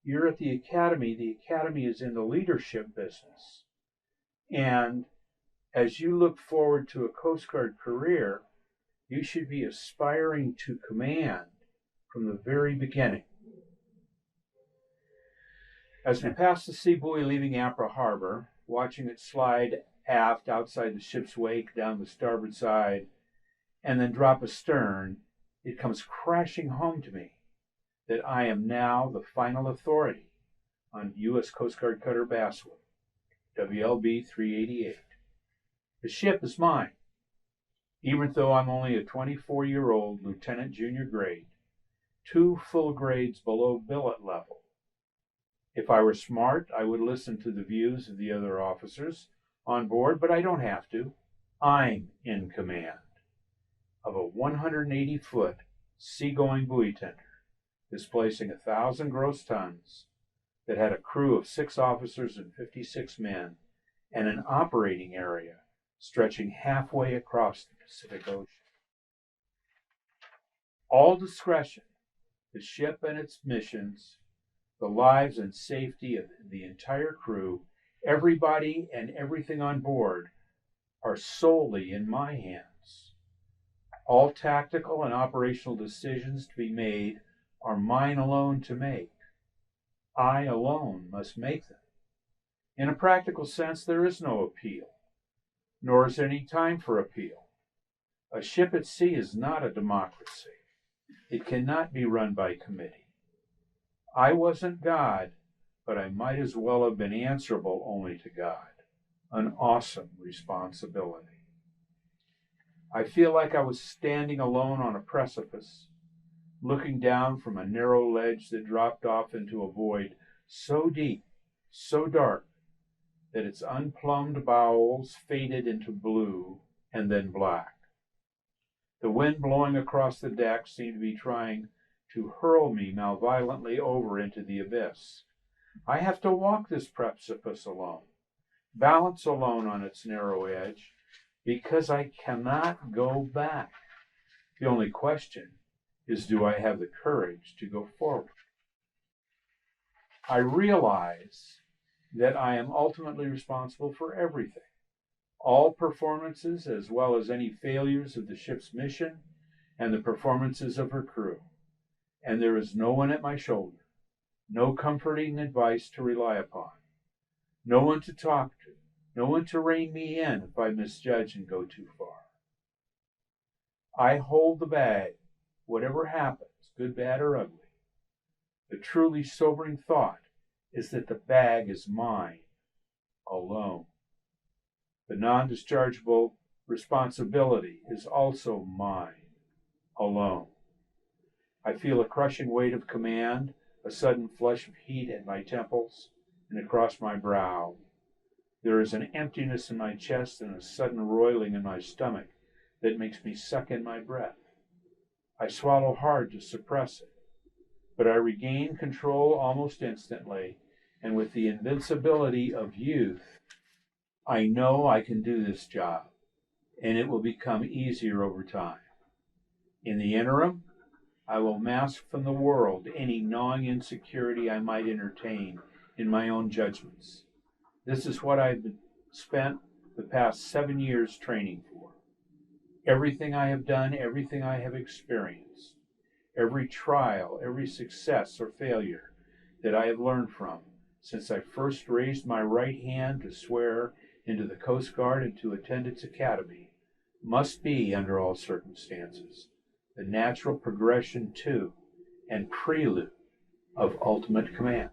you're at the academy. The academy is in the leadership business. And as you look forward to a Coast Guard career, you should be aspiring to command from the very beginning. As we passed the sea buoy leaving Apra Harbor, watching it slide aft outside the ship's wake down the starboard side, and then drop astern, it comes crashing home to me that I am now the final authority on U.S. Coast Guard cutter Basswood, WLB 388. The ship is mine, even though I'm only a 24-year-old lieutenant junior grade, 2 full grades below billet level. If I were smart, I would listen to the views of the other officers on board, but I don't have to. I'm in command of a 180-foot seagoing buoy tender, displacing 1,000 gross tons, that had a crew of 6 officers and 56 men, and an operating area stretching halfway across the Pacific Ocean. All discretion, the ship and its missions, the lives and safety of the entire crew, everybody and everything on board, are solely in my hands. All tactical and operational decisions to be made are mine alone to make. I alone must make them. In a practical sense, there is no appeal, nor is there any time for appeal. A ship at sea is not a democracy. It cannot be run by committee. I wasn't God, but I might as well have been answerable only to God. An awesome responsibility. I feel like I was standing alone on a precipice, looking down from a narrow ledge that dropped off into a void so deep, so dark, that its unplumbed bowels faded into blue and then black. The wind blowing across the deck seemed to be trying to hurl me malviolently over into the abyss. I have to walk this precipice alone, balance alone on its narrow edge, because I cannot go back. The only question is, do I have the courage to go forward? I realize that I am ultimately responsible for everything, all performances as well as any failures of the ship's mission and the performances of her crew. And there is no one at my shoulder, no comforting advice to rely upon, no one to talk to, no one to rein me in if I misjudge and go too far. I hold the bag, whatever happens, good, bad, or ugly. The truly sobering thought is that the bag is mine, alone. The non-dischargeable responsibility is also mine, alone. I feel a crushing weight of command, a sudden flush of heat at my temples and across my brow. There is an emptiness in my chest and a sudden roiling in my stomach that makes me suck in my breath. I swallow hard to suppress it, but I regain control almost instantly, and with the invincibility of youth, I know I can do this job, and it will become easier over time. In the interim, I will mask from the world any gnawing insecurity I might entertain in my own judgments. This is what I've spent the past 7 years training for. Everything I have done, everything I have experienced, every trial, every success or failure that I have learned from since I first raised my right hand to swear into the Coast Guard and to attend its academy, must be, under all circumstances, the natural progression to and prelude of ultimate command.